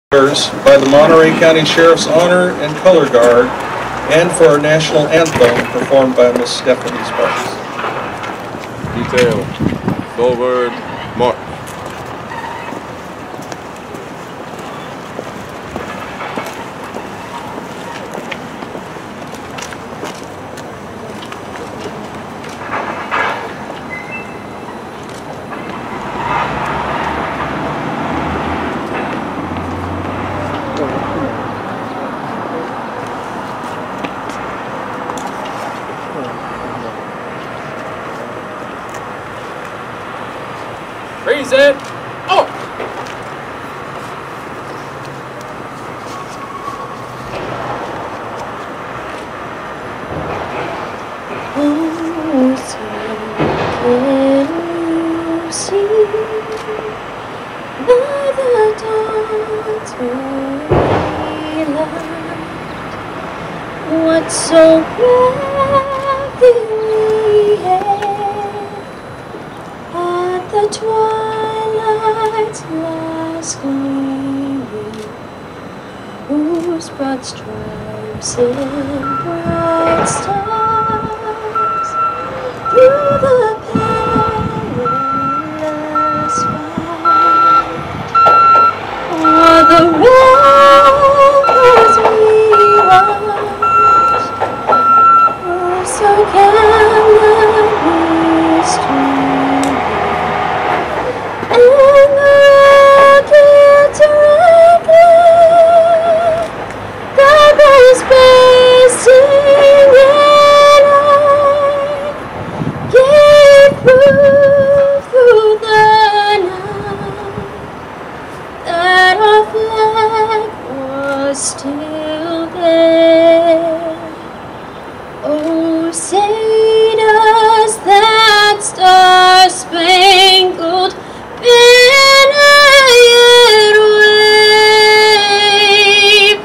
by the Monterey County Sheriff's Honor and Color Guard, and for our national anthem performed by Miss Stephanie Sparks. Detail, forward, march. Raise it! Oh! Oh, so can you see by the dawn's early light what so gladly we hailed at the twilight's last gleaming, whose broad stripes and bright stars through the perilous fight o'er the ramparts we watched, oh, so gallantly streaming, and the rocket's red glare that was bursting in eye gave proof through the night that our flag was still there. Oh, say does that star-spangled banner yet wave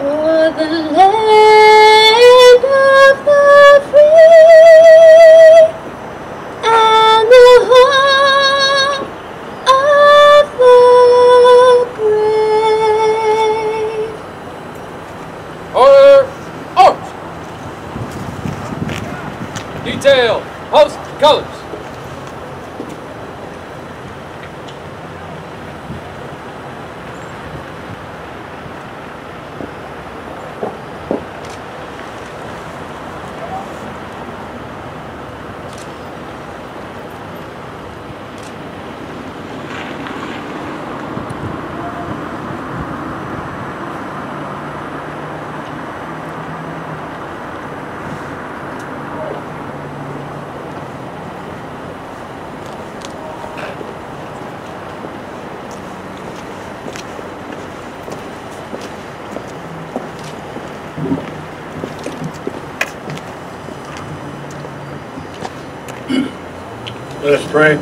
o'er the land of the free and the home of the brave? Order! Arms! Detail! Post colors! Let us pray.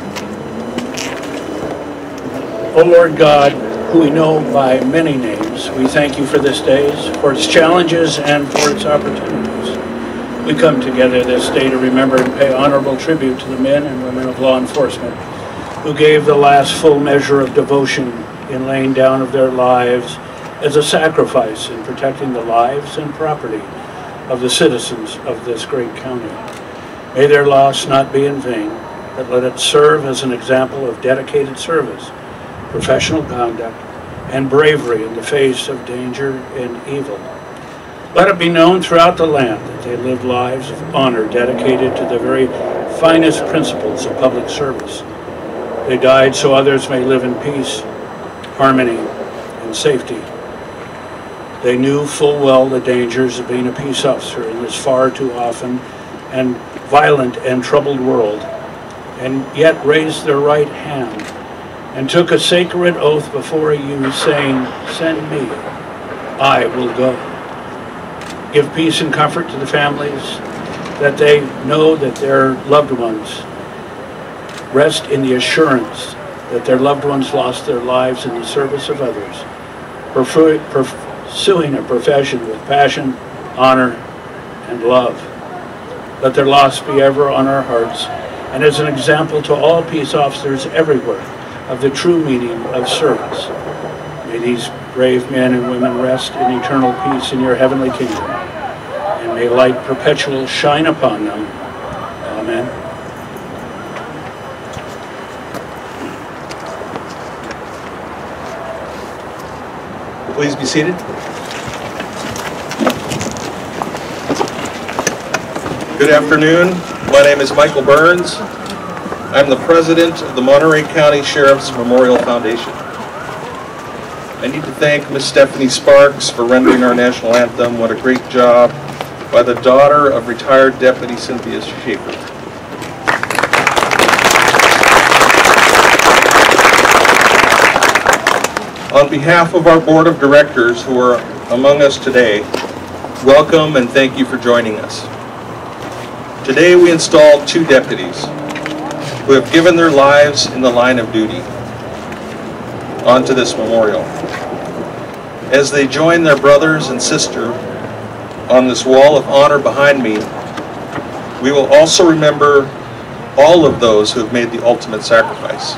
O Lord God, who we know by many names, we thank you for this day, for its challenges and for its opportunities. We come together this day to remember and pay honorable tribute to the men and women of law enforcement who gave the last full measure of devotion in laying down of their lives as a sacrifice in protecting the lives and property of the citizens of this great county. May their loss not be in vain, but let it serve as an example of dedicated service, professional conduct, and bravery in the face of danger and evil. Let it be known throughout the land that they lived lives of honor dedicated to the very finest principles of public service. They died so others may live in peace, harmony, and safety. They knew full well the dangers of being a peace officer in this far too often and violent and troubled world, and yet raised their right hand and took a sacred oath before you, saying, "Send me, I will go." Give peace and comfort to the families, that they know that their loved ones rest in the assurance that their loved ones lost their lives in the service of others, pursuing a profession with passion, honor, and love. Let their loss be ever on our hearts, and as an example to all peace officers everywhere of the true meaning of service. May these brave men and women rest in eternal peace in your heavenly kingdom, and may light perpetual shine upon them. Amen. Please be seated. Good afternoon. My name is Michael Burns. I'm the president of the Monterey County Sheriff's Memorial Foundation. I need to thank Ms. Stephanie Sparks for rendering our national anthem. What a great job by the daughter of retired Deputy Cynthia Schaefer. On behalf of our board of directors who are among us today, welcome and thank you for joining us. Today we install 2 deputies who have given their lives in the line of duty onto this memorial. As they join their brothers and sister on this wall of honor behind me, we will also remember all of those who have made the ultimate sacrifice.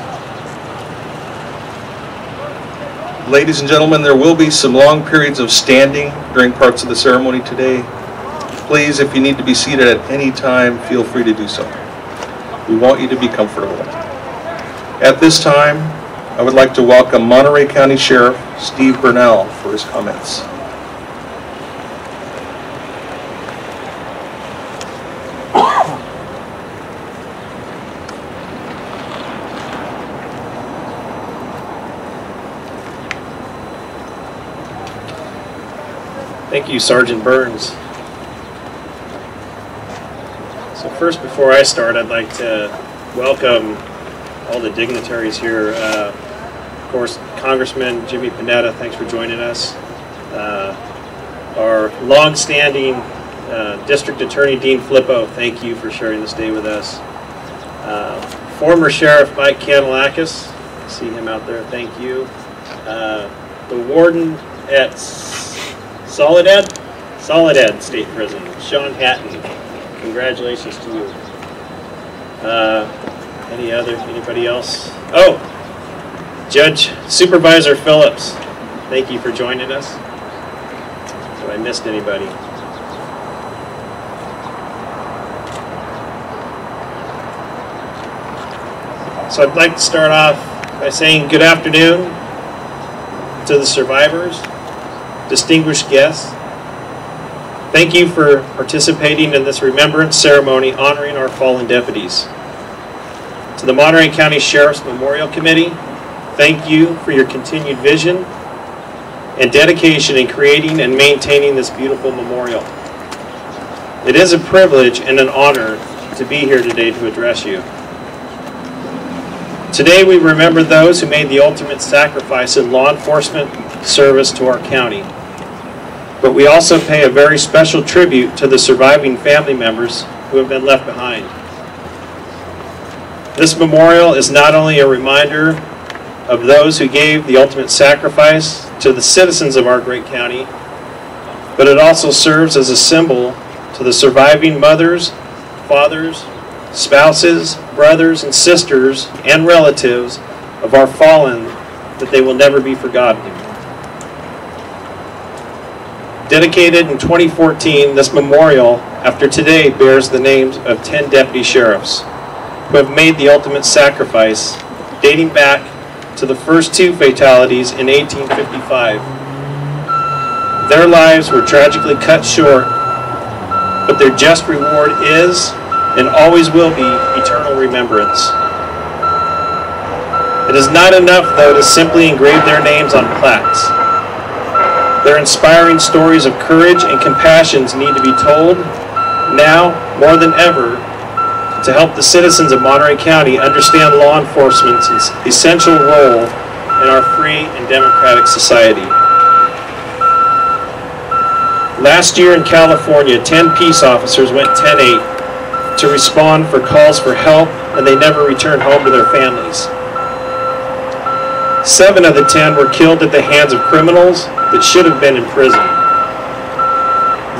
Ladies and gentlemen, there will be some long periods of standing during parts of the ceremony today. Please, if you need to be seated at any time, feel free to do so. We want you to be comfortable. At this time, I would like to welcome Monterey County Sheriff Steve Bernal for his comments. Thank you, Sergeant Burns. So first, before I start, I'd like to welcome all the dignitaries here. Of course, Congressman Jimmy Panetta, thanks for joining us. Our long-standing District Attorney Dean Flippo, thank you for sharing this day with us. Former Sheriff Mike Cantalakis, I see him out there, thank you. The Warden at Soledad State Prison, Sean Hatton. Congratulations to you. Anybody else? Oh, Judge Supervisor Phillips, thank you for joining us. So I missed anybody? So I'd like to start off by saying good afternoon to the survivors, distinguished guests. Thank you for participating in this remembrance ceremony honoring our fallen deputies. To the Monterey County Sheriff's Memorial Committee, thank you for your continued vision and dedication in creating and maintaining this beautiful memorial. It is a privilege and an honor to be here today to address you. Today we remember those who made the ultimate sacrifice in law enforcement service to our county. But we also pay a very special tribute to the surviving family members who have been left behind. This memorial is not only a reminder of those who gave the ultimate sacrifice to the citizens of our great county, but it also serves as a symbol to the surviving mothers, fathers, spouses, brothers, and sisters, and relatives of our fallen, that they will never be forgotten. Dedicated in 2014, this memorial, after today, bears the names of 10 deputy sheriffs who have made the ultimate sacrifice, dating back to the first 2 fatalities in 1855. Their lives were tragically cut short, but their just reward is and always will be eternal remembrance. It is not enough, though, to simply engrave their names on plaques. Their inspiring stories of courage and compassion need to be told now more than ever to help the citizens of Monterey County understand law enforcement's essential role in our free and democratic society. Last year in California, 10 peace officers went 10-8 to respond for calls for help, and they never returned home to their families. 7 of the 10 were killed at the hands of criminals that should have been in prison.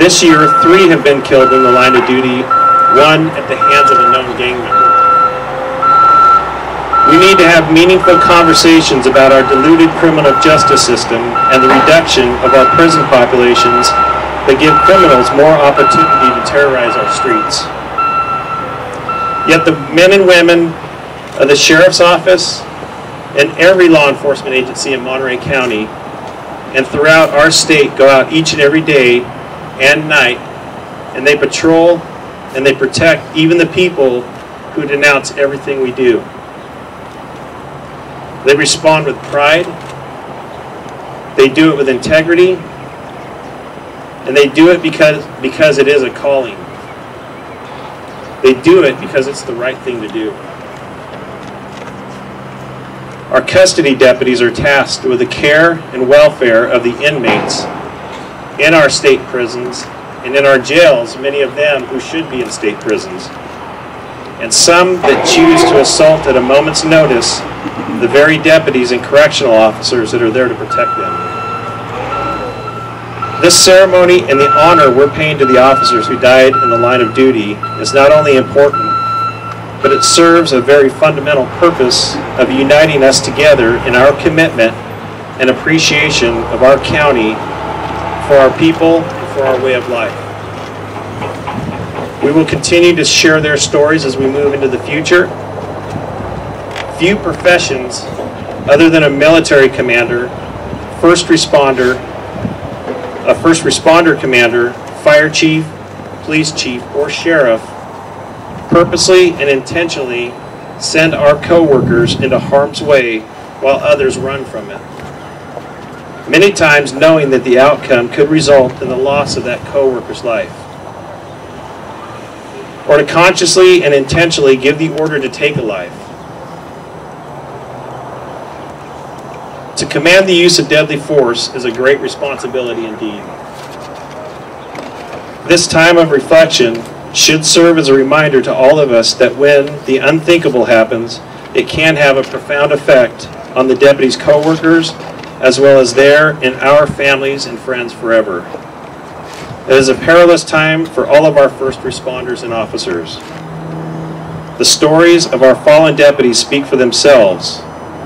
This year, 3 have been killed in the line of duty, 1 at the hands of a known gang member. We need to have meaningful conversations about our diluted criminal justice system and the reduction of our prison populations that give criminals more opportunity to terrorize our streets. Yet the men and women of the Sheriff's Office and every law enforcement agency in Monterey County and throughout our state go out each and every day and night, and they patrol and they protect even the people who denounce everything we do. They respond with pride, they do it with integrity, and they do it because it is a calling. They do it because it's the right thing to do. Our custody deputies are tasked with the care and welfare of the inmates in our state prisons and in our jails, many of them who should be in state prisons, and some that choose to assault at a moment's notice the very deputies and correctional officers that are there to protect them. This ceremony and the honor we're paying to the officers who died in the line of duty is not only important, but it serves a very fundamental purpose of uniting us together in our commitment and appreciation of our county for our people and for our way of life. We will continue to share their stories as we move into the future. Few professions, other than a military commander, a first responder commander, fire chief, police chief, or sheriff, purposely and intentionally send our co-workers into harm's way while others run from it. Many times knowing that the outcome could result in the loss of that co-worker's life. Or to consciously and intentionally give the order to take a life. To command the use of deadly force is a great responsibility indeed. This time of reflection should serve as a reminder to all of us that when the unthinkable happens, it can have a profound effect on the deputies' co-workers, as well as their and our families and friends forever. It is a perilous time for all of our first responders and officers. The stories of our fallen deputies speak for themselves.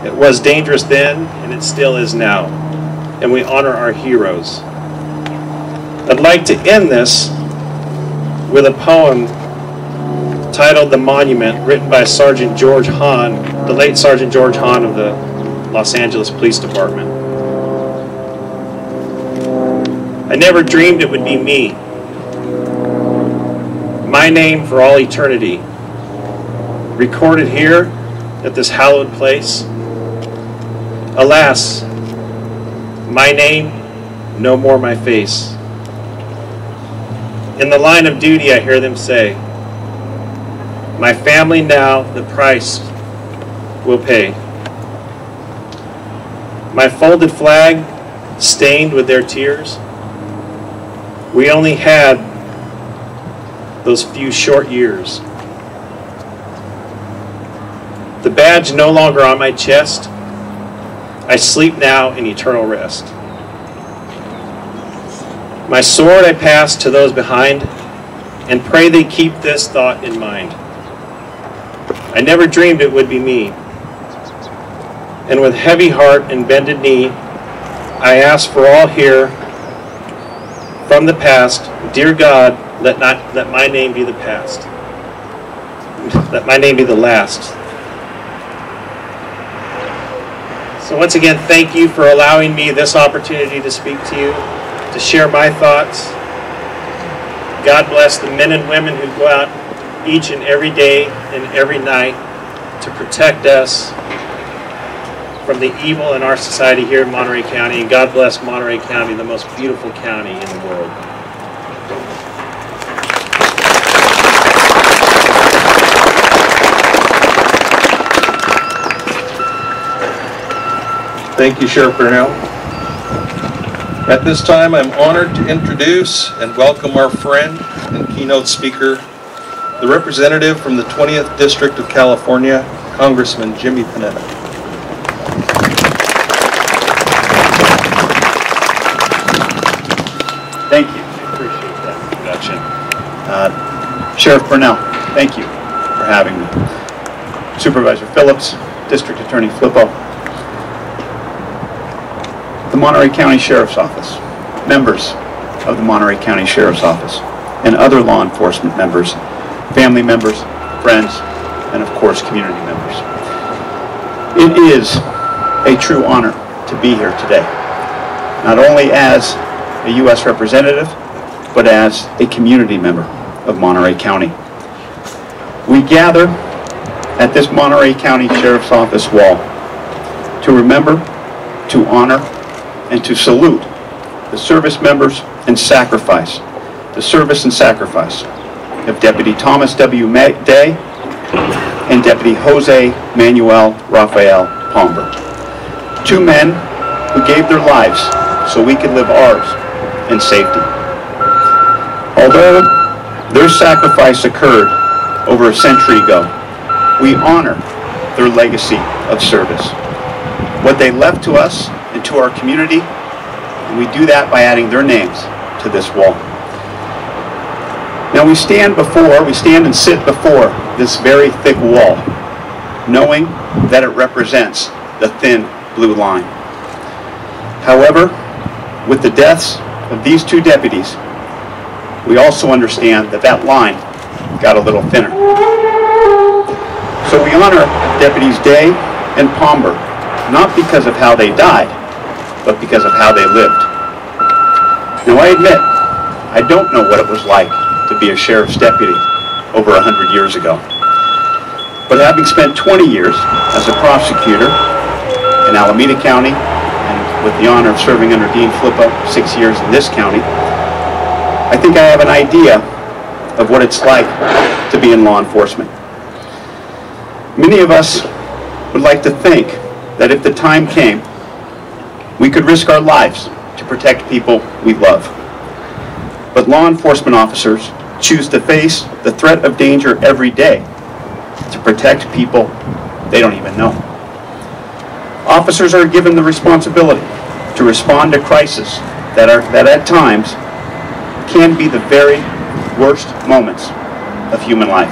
It was dangerous then, and it still is now, and we honor our heroes. I'd like to end this with a poem titled "The Monument," written by Sergeant George Hahn, the late Sergeant George Hahn of the Los Angeles Police Department. I never dreamed it would be me, my name for all eternity, recorded here at this hallowed place. Alas, my name, no more my face. In the line of duty I hear them say, my family now the price will pay. My folded flag stained with their tears. We only had those few short years. The badge no longer on my chest. I sleep now in eternal rest. My sword I pass to those behind, and pray they keep this thought in mind. I never dreamed it would be me. And with heavy heart and bended knee, I ask for all here from the past, dear God, let my name be the past. Let my name be the last. So once again, thank you for allowing me this opportunity to speak to you, to share my thoughts. God bless the men and women who go out each and every day and every night to protect us from the evil in our society here in Monterey County. And God bless Monterey County, the most beautiful county in the world. Thank you, Sheriff Bernal. At this time, I'm honored to introduce and welcome our friend and keynote speaker, the representative from the 20th District of California, Congressman Jimmy Panetta. Thank you. I appreciate that introduction. Sheriff Bernal, thank you for having me. Supervisor Phillips, District Attorney Flippo, the Monterey County Sheriff's Office, members of the Monterey County Sheriff's Office, and other law enforcement members, family members, friends, and of course community members. It is a true honor to be here today, not only as a U.S. representative, but as a community member of Monterey County. We gather at this Monterey County Sheriff's Office wall to remember, to honor, and to salute the service members and sacrifice, the service and sacrifice of Deputy Thomas W. Day and Deputy Jose Manuel Rafael Palmer. Two men who gave their lives so we could live ours in safety. Although their sacrifice occurred over a century ago, we honor their legacy of service. What they left to us and to our community, and we do that by adding their names to this wall. Now we stand and sit before this very thick wall, knowing that it represents the thin blue line. However, with the deaths of these two deputies, we also understand that that line got a little thinner. So we honor Deputies Day and Palmer, not because of how they died, but because of how they lived. Now I admit, I don't know what it was like to be a sheriff's deputy over 100 years ago. But having spent 20 years as a prosecutor in Alameda County, and with the honor of serving under Dean Flippo 6 years in this county, I think I have an idea of what it's like to be in law enforcement. Many of us would like to think that if the time came, we could risk our lives to protect people we love. But law enforcement officers choose to face the threat of danger every day to protect people they don't even know. Officers are given the responsibility to respond to crises that at times can be the very worst moments of human life.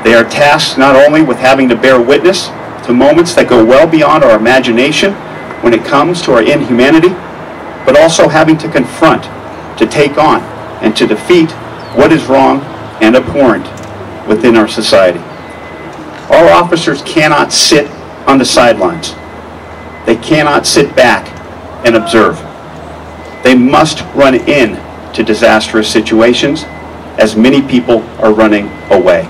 They are tasked not only with having to bear witness to moments that go well beyond our imagination when it comes to our inhumanity, but also having to confront, to take on, and to defeat what is wrong and abhorrent within our society. Our officers cannot sit on the sidelines. They cannot sit back and observe. They must run in to disastrous situations, as many people are running away.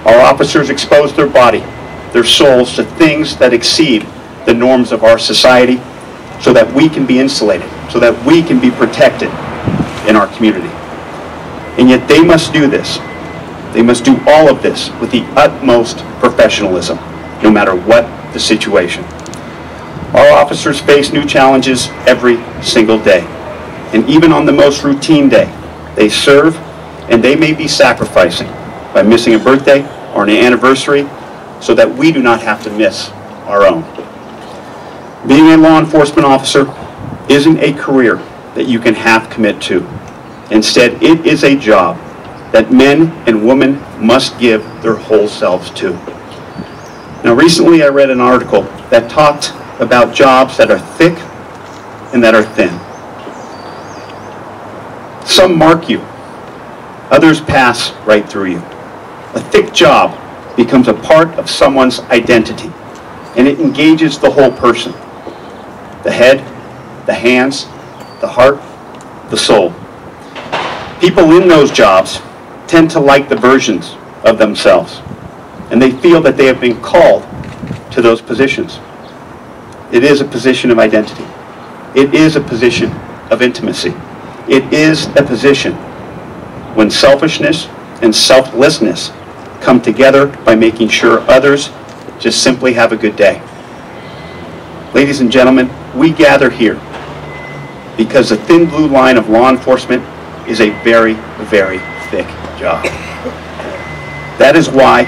Our officers expose their body, their souls to things that exceed the norms of our society so that we can be insulated, so that we can be protected in our community. And yet they must do this. They must do all of this with the utmost professionalism, no matter what the situation. Our officers face new challenges every single day. And even on the most routine day, they serve, and they may be sacrificing by missing a birthday or an anniversary so that we do not have to miss our own. Being a law enforcement officer isn't a career that you can half commit to. Instead, it is a job that men and women must give their whole selves to. Now, recently I read an article that talked about jobs that are thick and that are thin. Some mark you, others pass right through you. A thick job becomes a part of someone's identity, and it engages the whole person. The head, the hands, the heart, the soul. People in those jobs tend to like the versions of themselves, and they feel that they have been called to those positions. It is a position of identity. It is a position of intimacy. It is a position when selfishness and selflessness come together by making sure others just simply have a good day. Ladies and gentlemen, we gather here because the thin blue line of law enforcement is a very, very thick job. That is why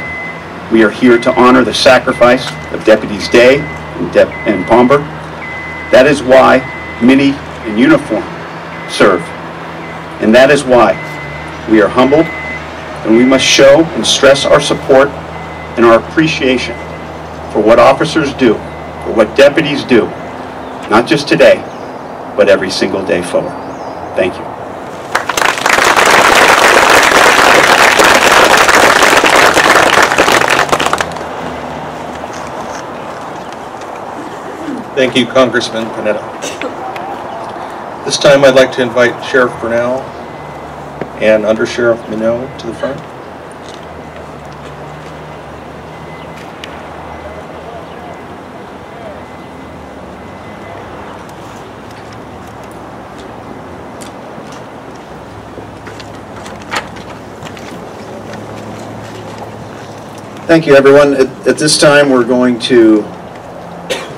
we are here to honor the sacrifice of Deputies Day and Palmer. That is why many in uniform serve. And that is why we are humbled, and we must show and stress our support and our appreciation for what officers do, for what deputies do, not just today, but every single day forward. Thank you. Thank you, Congressman Panetta. This time I'd like to invite Sheriff Bernal and Under Sheriff Minot to the front. Thank you, everyone. At this time, we're going to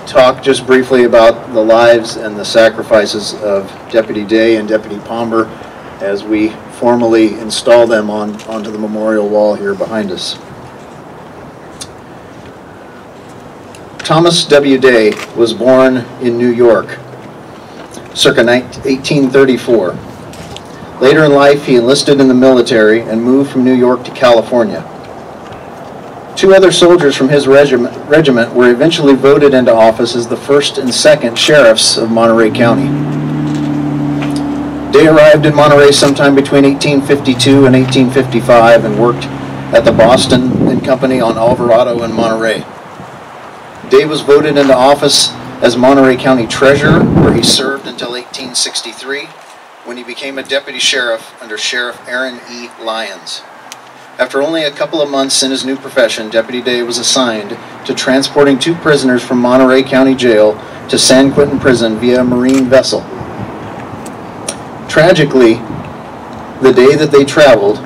talk just briefly about the lives and the sacrifices of Deputy Day and Deputy Pomber as we formally install them onto the memorial wall here behind us. Thomas W. Day was born in New York, circa 1834. Later in life, he enlisted in the military and moved from New York to California. Two other soldiers from his regiment were eventually voted into office as the first and second sheriffs of Monterey County. Day arrived in Monterey sometime between 1852 and 1855 and worked at the Boston and Company on Alvarado and Monterey. Day was voted into office as Monterey County Treasurer, where he served until 1863, when he became a deputy sheriff under Sheriff Aaron E. Lyons. After only a couple of months in his new profession, Deputy Day was assigned to transporting two prisoners from Monterey County Jail to San Quentin Prison via a marine vessel. Tragically, the day that they traveled,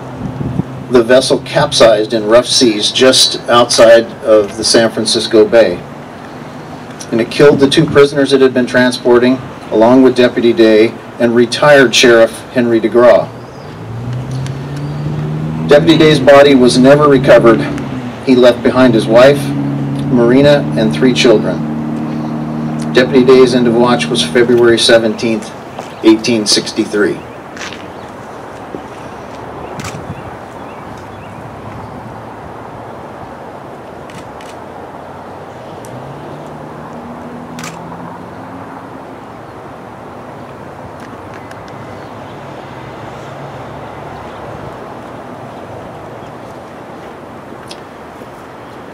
the vessel capsized in rough seas just outside of the San Francisco Bay. And it killed the two prisoners it had been transporting, along with Deputy Day and retired Sheriff Henry DeGraw. Deputy Day's body was never recovered. He left behind his wife, Marina, and 3 children. Deputy Day's end of watch was February 17th, 1863.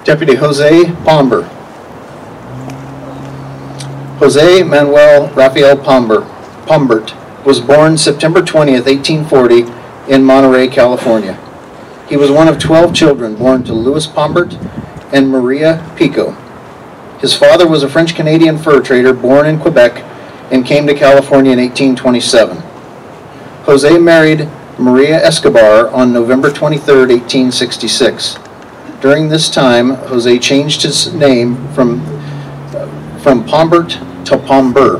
Deputy Jose Pomber. Jose Manuel Rafael Pombert was born September 20th, 1840 in Monterey, California. He was one of 12 children born to Louis Pombert and Maria Pico. His father was a French-Canadian fur trader born in Quebec and came to California in 1827. Jose married Maria Escobar on November 23, 1866. During this time, Jose changed his name from Pombert to Pomber.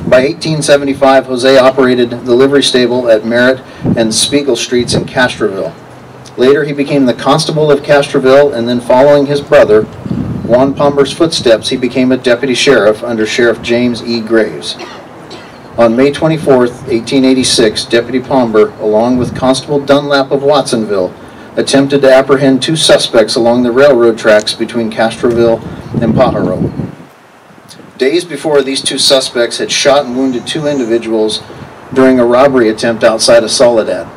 By 1875, Jose operated the livery stable at Merritt and Spiegel Streets in Castroville. Later, he became the constable of Castroville, and then following his brother, Juan Pomber's footsteps, he became a deputy sheriff under Sheriff James E. Graves. On May 24, 1886, Deputy Pomber, along with Constable Dunlap of Watsonville, attempted to apprehend 2 suspects along the railroad tracks between Castroville and Pajaro. Days before, these 2 suspects had shot and wounded 2 individuals during a robbery attempt outside of Soledad.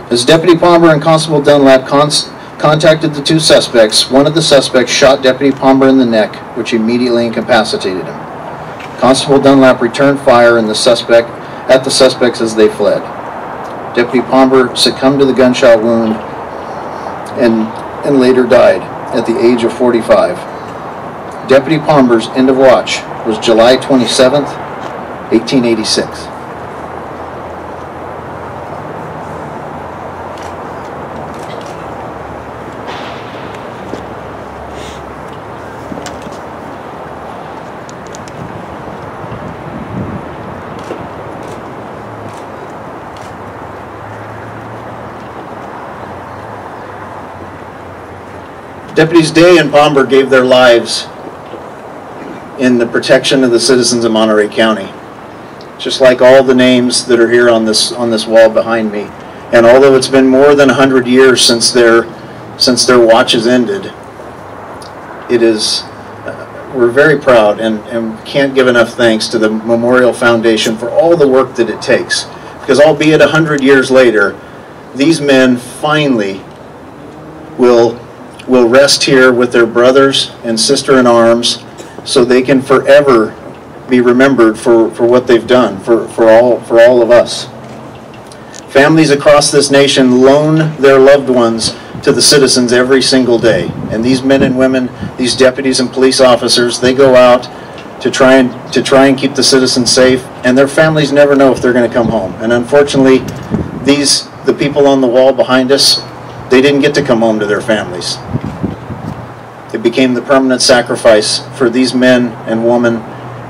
As Deputy Pomber and Constable Dunlap contacted the 2 suspects, one of the suspects shot Deputy Pomber in the neck, which immediately incapacitated him. Constable Dunlap returned fire at the suspects as they fled. Deputy Pomber succumbed to the gunshot wound and later died at the age of 45. Deputy Pomber's end of watch was July 27th, 1886. Deputies Day and Pomber gave their lives in the protection of the citizens of Monterey County, just like all the names that are here on this wall behind me. And although it's been more than 100 years since their watches ended, it is, we're very proud and can't give enough thanks to the Memorial Foundation for all the work that it takes. Because albeit 100 years later, these men finally will rest here with their brothers and sister-in-arms, so they can forever be remembered for what they've done for all of us. Families across this nation loan their loved ones to the citizens every single day, and these men and women, these deputies and police officers, they go out to try and keep the citizens safe, and their families never know if they're going to come home. And unfortunately, the people on the wall behind us, they didn't get to come home to their families. It became the permanent sacrifice for these men and women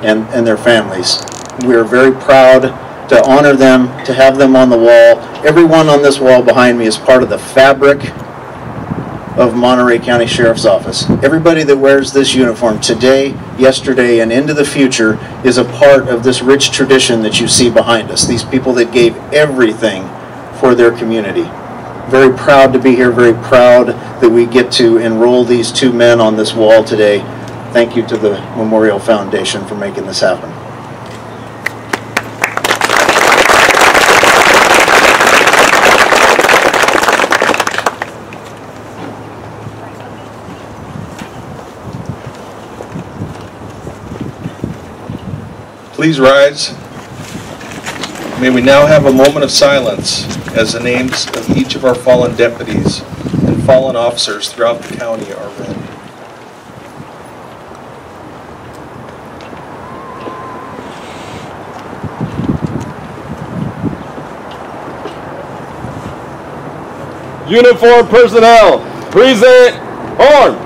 and their families. We are very proud to honor them, to have them on the wall. Everyone on this wall behind me is part of the fabric of Monterey County Sheriff's Office. Everybody that wears this uniform today, yesterday, and into the future is a part of this rich tradition that you see behind us. These people that gave everything for their community. Very proud to be here, very proud that we get to enroll these two men on this wall today. Thank you to the Memorial Foundation for making this happen. Please rise. May we now have a moment of silence as the names of each of our fallen deputies and fallen officers throughout the county are read. Uniformed personnel, present arms.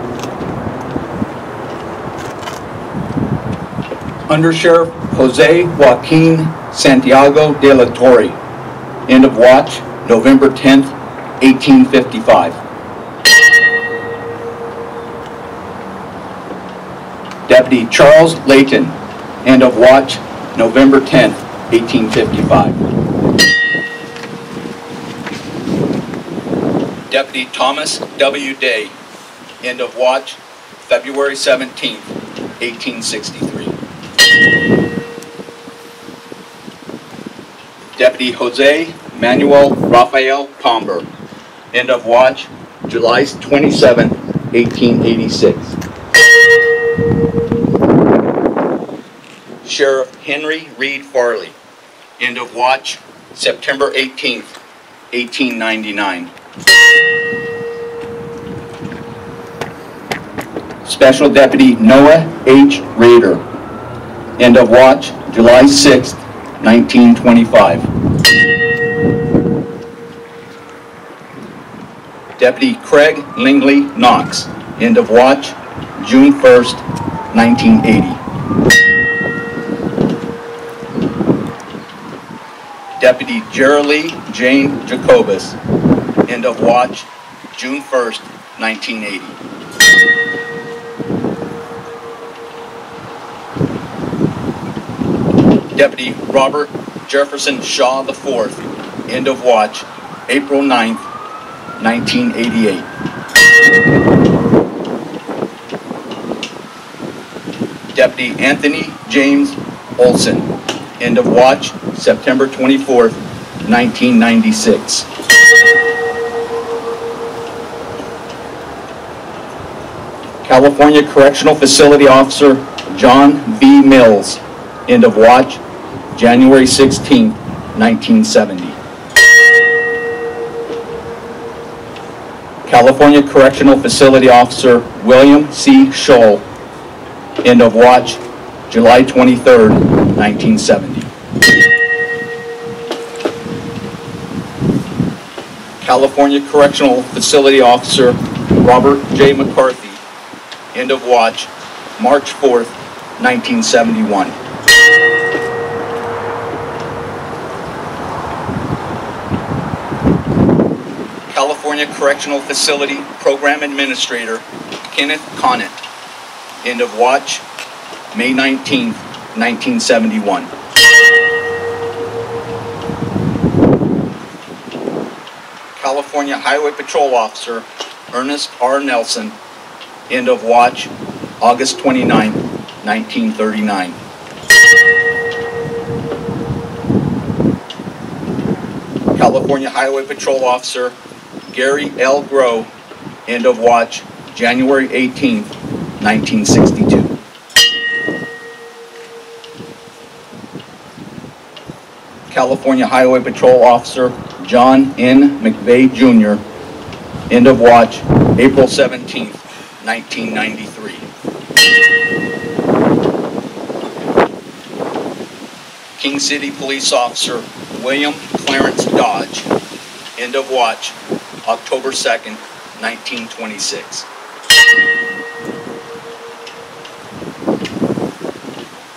Under Sheriff Jose Joaquin Santiago de la Torre. End of watch, November 10th, 1855. Deputy Charles Layton. End of watch, November 10th, 1855. Deputy Thomas W. Day. End of watch, February 17th, 1863. Deputy Jose Manuel Rafael Pomber. End of watch, July 27, 1886. Sheriff Henry Reed Farley. End of watch, September 18th, 1899. Special Deputy Noah H. Rader. End of watch, July 6th, 1925. Deputy Craig Lingley Knox. End of watch, June 1st, 1980. Deputy Geraldine Jane Jacobus. End of watch, June 1st, 1980. Deputy Robert Jefferson Shaw IV. End of watch, April 9th, 1988. Deputy Anthony James Olson. End of watch, September 24th, 1996. California Correctional Facility Officer John V. Mills. End of watch, January 16, 1970. California Correctional Facility Officer William C. Scholl. End of watch, July 23, 1970. California Correctional Facility Officer Robert J. McCarthy. End of watch, March 4th, 1971. California Correctional Facility Program Administrator Kenneth Conant. End of watch, May 19, 1971. California Highway Patrol Officer Ernest R. Nelson. End of watch, August 29, 1939. California Highway Patrol Officer Gary L. Groh, end of watch, January 18, 1962. California Highway Patrol Officer John N. McVeigh Jr., end of watch, April 17, 1993. King City Police Officer William Clarence Dodge, end of watch, October 2nd, 1926.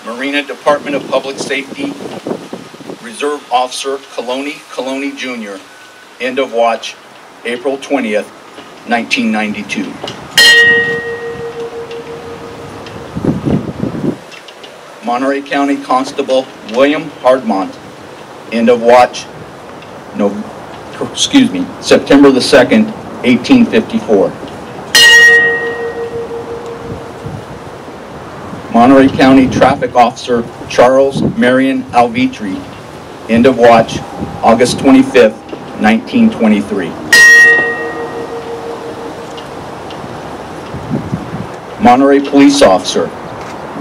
Marina Department of Public Safety Reserve Officer Coloni Jr., end of watch, April 20th, 1992. Monterey County Constable William Hardmont, end of watch, September the 2nd, 1854. Monterey County Traffic Officer Charles Marion Alvitri, end of watch, August 25th, 1923. Monterey Police Officer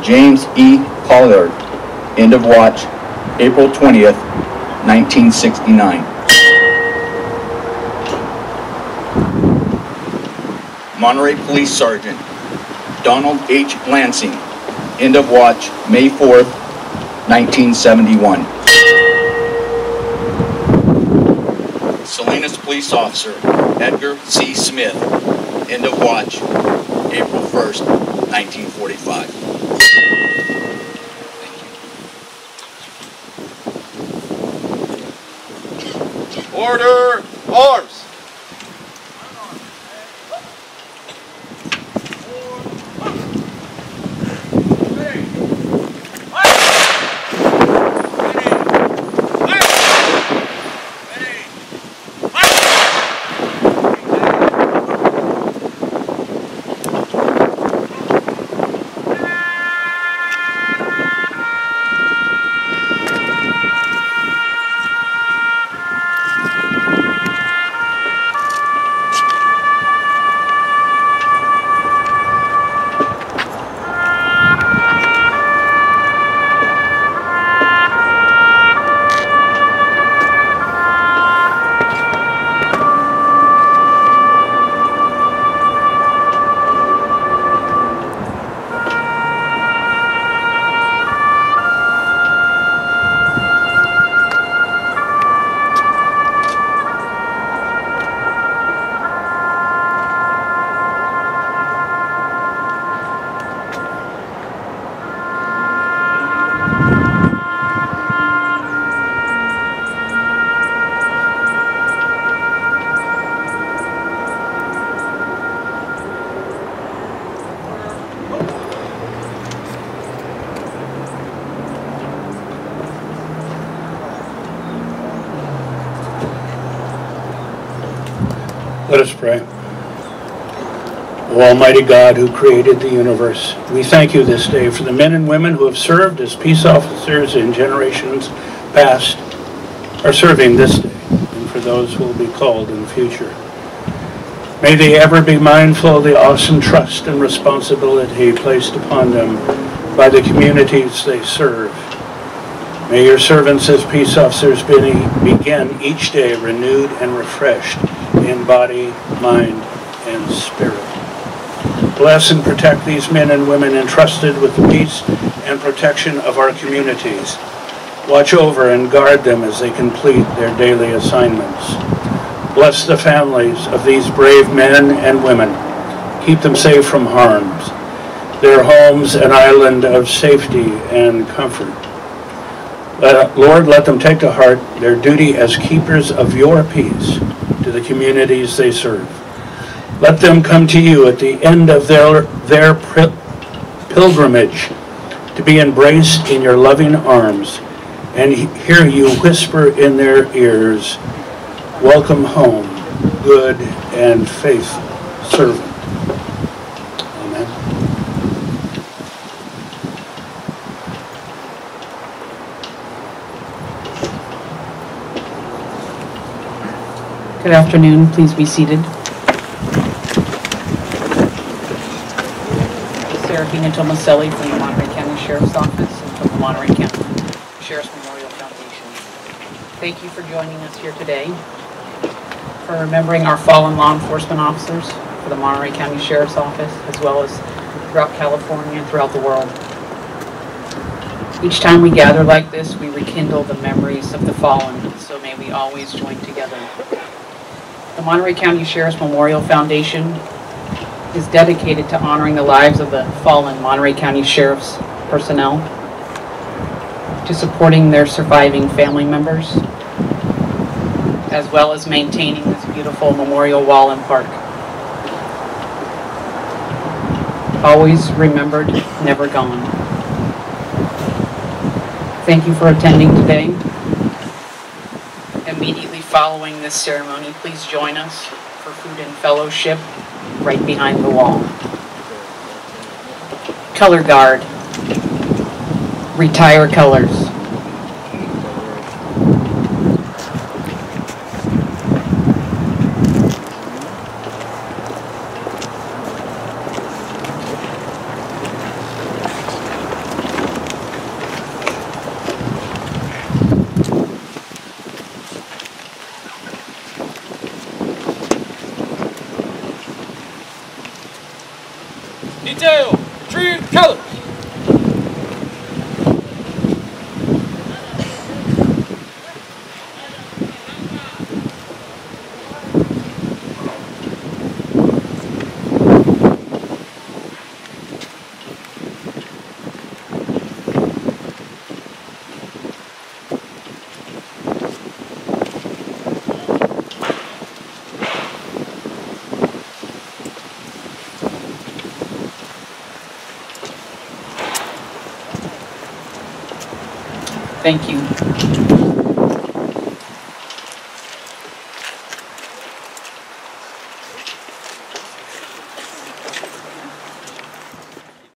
James E. Pollard, end of watch, April 20th, 1969. Monterey Police Sergeant Donald H. Lansing, end of watch, May 4th, 1971. Salinas Police Officer Edgar C. Smith, end of watch, April 1st, 1945. Order, arms! Let us pray. O Almighty God, who created the universe, we thank you this day for the men and women who have served as peace officers in generations past, are serving this day, and for those who will be called in the future. May they ever be mindful of the awesome trust and responsibility placed upon them by the communities they serve. May your servants as peace officers begin each day renewed and refreshed in body, mind, and spirit. Bless and protect these men and women entrusted with the peace and protection of our communities. Watch over and guard them as they complete their daily assignments. Bless the families of these brave men and women. Keep them safe from harms, their homes an island of safety and comfort. Lord, let them take to heart their duty as keepers of your peace to the communities they serve. Let them come to you at the end of their pilgrimage to be embraced in your loving arms and hear you whisper in their ears, "Welcome home, good and faithful servant." Amen. Good afternoon. Please be seated. Serafina Tomaselli from the Monterey County Sheriff's Office and from the Monterey County Sheriff's Memorial Foundation. Thank you for joining us here today for remembering our fallen law enforcement officers for the Monterey County Sheriff's Office, as well as throughout California and throughout the world. Each time we gather like this, we rekindle the memories of the fallen, so may we always join together. The Monterey County Sheriff's Memorial Foundation is dedicated to honoring the lives of the fallen Monterey County Sheriff's personnel, to supporting their surviving family members, as well as maintaining this beautiful memorial wall and park. Always remembered, never gone. Thank you for attending today. Immediately following this ceremony, please join us for food and fellowship right behind the wall. Color guard. Retire colors. Detail, tree colors. Thank you.